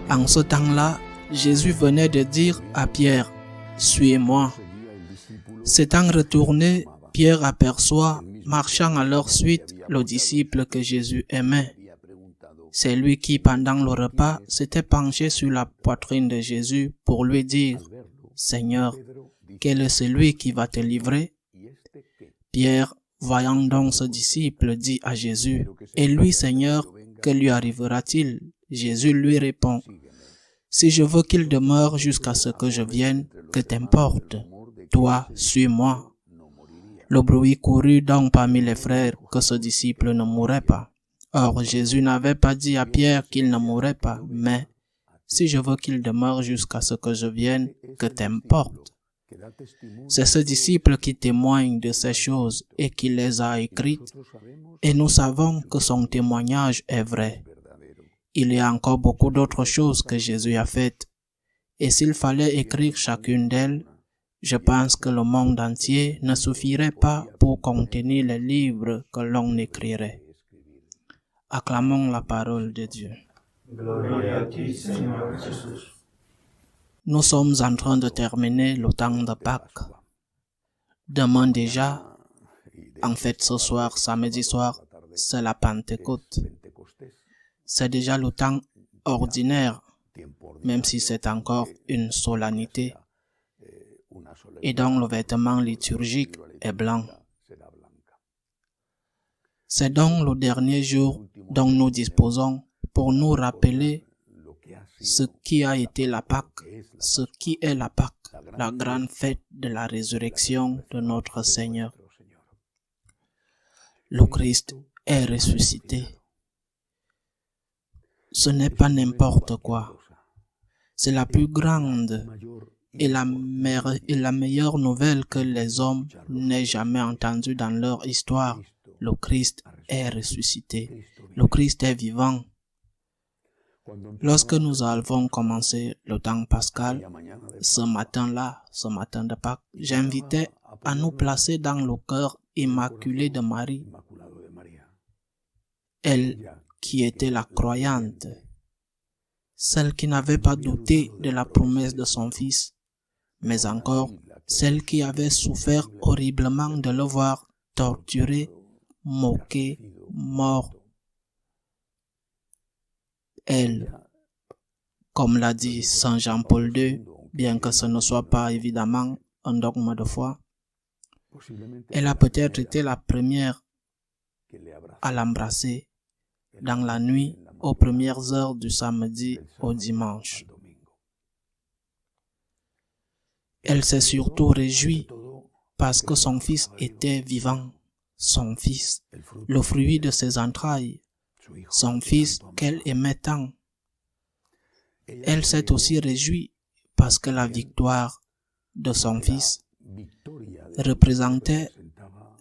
En ce temps-là, Jésus venait de dire à Pierre, « Suis-moi ». S'étant retourné, Pierre aperçoit, marchant à leur suite, le disciple que Jésus aimait. C'est lui qui, pendant le repas, s'était penché sur la poitrine de Jésus pour lui dire, « Seigneur, quel est celui qui va te livrer ?» Pierre, voyant donc ce disciple, dit à Jésus, « Et lui, Seigneur, que lui arrivera-t-il » Jésus lui répond, « Si je veux qu'il demeure jusqu'à ce que je vienne, que t'importe, toi, suis-moi. » Le bruit courut donc parmi les frères que ce disciple ne mourrait pas. Or, Jésus n'avait pas dit à Pierre qu'il ne mourrait pas, mais « Si je veux qu'il demeure jusqu'à ce que je vienne, que t'importe. » C'est ce disciple qui témoigne de ces choses et qui les a écrites, et nous savons que son témoignage est vrai. Il y a encore beaucoup d'autres choses que Jésus a faites, et s'il fallait écrire chacune d'elles, je pense que le monde entier ne suffirait pas pour contenir les livres que l'on écrirait. Acclamons la parole de Dieu. Gloria a ti, Señor Jesús. Nous sommes en train de terminer le temps de Pâques. Demain déjà, en fait ce soir, samedi soir, c'est la Pentecôte. C'est déjà le temps ordinaire, même si c'est encore une solennité. Et donc le vêtement liturgique est blanc. C'est donc le dernier jour dont nous disposons pour nous rappeler ce qui a été la Pâque, ce qui est la Pâque, la grande fête de la résurrection de notre Seigneur. Le Christ est ressuscité. Ce n'est pas n'importe quoi. C'est la plus grande et la meilleure nouvelle que les hommes n'aient jamais entendue dans leur histoire. Le Christ est ressuscité. Le Christ est vivant. Lorsque nous avons commencé le temps pascal, ce matin-là, ce matin de Pâques, j'invitais à nous placer dans le cœur immaculé de Marie, elle qui était la croyante, celle qui n'avait pas douté de la promesse de son Fils, mais encore celle qui avait souffert horriblement de le voir torturé, moqué, mort. Elle, comme l'a dit Saint Jean-Paul II, bien que ce ne soit pas évidemment un dogme de foi, elle a peut-être été la première à l'embrasser dans la nuit aux premières heures du samedi au dimanche. Elle s'est surtout réjouie parce que son fils était vivant, son fils, le fruit de ses entrailles, son fils qu'elle aimait tant. Elle s'est aussi réjouie parce que la victoire de son fils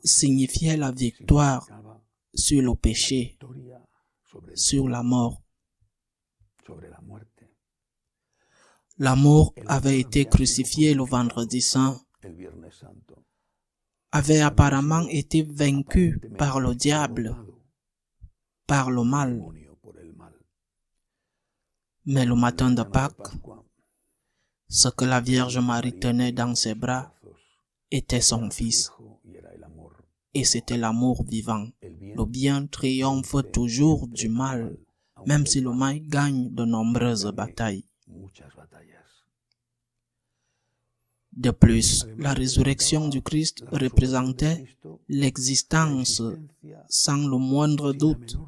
signifiait la victoire sur le péché, sur la mort. L'amour avait été crucifié le vendredi saint, avait apparemment été vaincu par le diable, par le mal. Mais le matin de Pâques, ce que la Vierge Marie tenait dans ses bras était son Fils. Et c'était l'amour vivant. Le bien triomphe toujours du mal, même si le mal gagne de nombreuses batailles. De plus, la résurrection du Christ représentait l'existence, sans le moindre doute,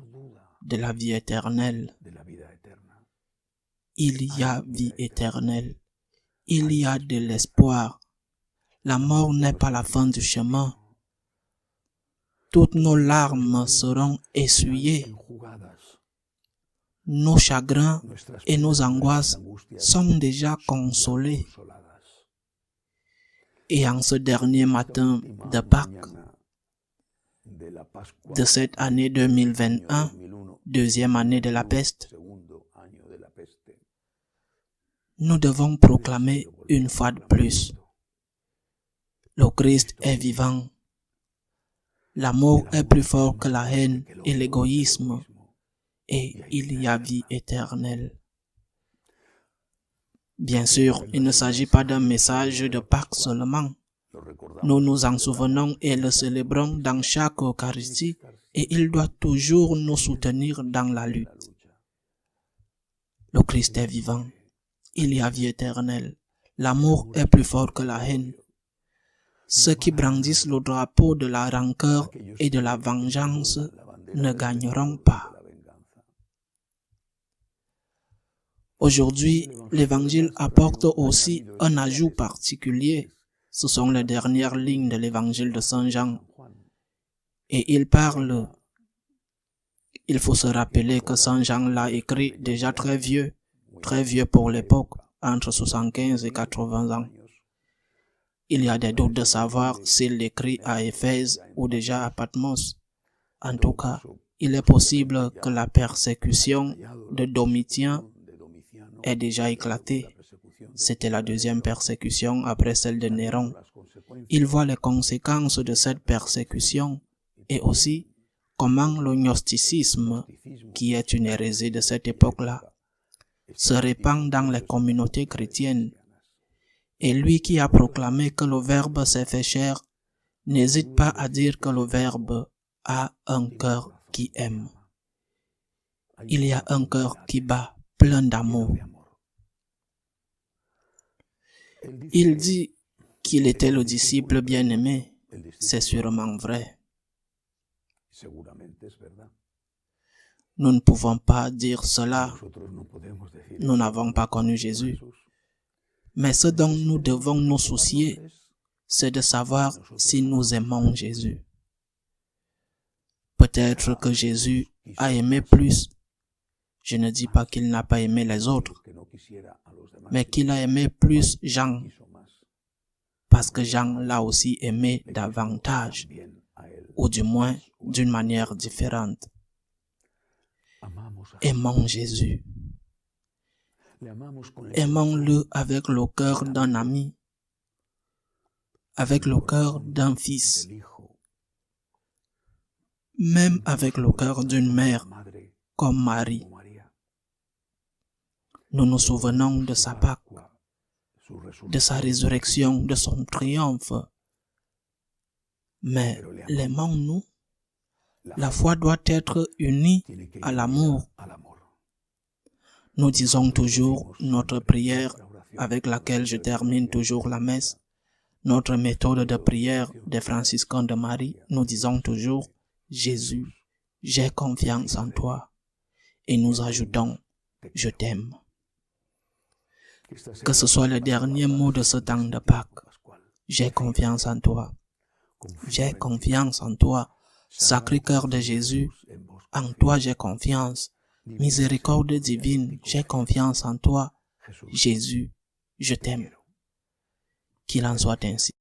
de la vie éternelle. Il y a vie éternelle. Il y a de l'espoir. La mort n'est pas la fin du chemin. Toutes nos larmes seront essuyées. Nos chagrins et nos angoisses sont déjà consolés. Et en ce dernier matin de Pâques, de cette année 2021, deuxième année de la peste, nous devons proclamer une fois de plus: le Christ est vivant. L'amour est plus fort que la haine et l'égoïsme, et il y a vie éternelle. Bien sûr, il ne s'agit pas d'un message de Pâques seulement. Nous nous en souvenons et le célébrons dans chaque Eucharistie et il doit toujours nous soutenir dans la lutte. Le Christ est vivant. Il y a vie éternelle. L'amour est plus fort que la haine. Ceux qui brandissent le drapeau de la rancœur et de la vengeance ne gagneront pas. Aujourd'hui, l'Évangile apporte aussi un ajout particulier. Ce sont les dernières lignes de l'Évangile de Saint Jean. Et il faut se rappeler que Saint Jean l'a écrit déjà très vieux pour l'époque, entre 75 et 80 ans. Il y a des doutes de savoir s'il l'écrit à Éphèse ou déjà à Patmos. En tout cas, il est possible que la persécution de Domitien ait déjà éclaté. C'était la deuxième persécution après celle de Néron. Il voit les conséquences de cette persécution et aussi comment le gnosticisme, qui est une hérésie de cette époque-là, se répand dans les communautés chrétiennes. Et lui qui a proclamé que le Verbe s'est fait chair, n'hésite pas à dire que le Verbe a un cœur qui aime. Il y a un cœur qui bat, plein d'amour. Il dit qu'il était le disciple bien-aimé. C'est sûrement vrai. Nous ne pouvons pas dire cela. Nous n'avons pas connu Jésus. Mais ce dont nous devons nous soucier, c'est de savoir si nous aimons Jésus. Peut-être que Jésus a aimé plus. Je ne dis pas qu'il n'a pas aimé les autres, mais qu'il a aimé plus Jean, parce que Jean l'a aussi aimé davantage, ou du moins d'une manière différente. Aimons Jésus. Aimons-le avec le cœur d'un ami, avec le cœur d'un fils, même avec le cœur d'une mère, comme Marie. Nous nous souvenons de sa Pâque, de sa résurrection, de son triomphe. Mais l'aimons-nous? La foi doit être unie à l'amour. Nous disons toujours notre prière avec laquelle je termine toujours la messe. Notre méthode de prière des franciscains de Marie, nous disons toujours « Jésus, j'ai confiance en toi » et nous ajoutons « Je t'aime ». Que ce soit le dernier mot de ce temps de Pâques. J'ai confiance en toi. J'ai confiance en toi. Sacré-Cœur de Jésus, en toi j'ai confiance. Miséricorde divine, j'ai confiance en toi. Jésus, je t'aime. Qu'il en soit ainsi.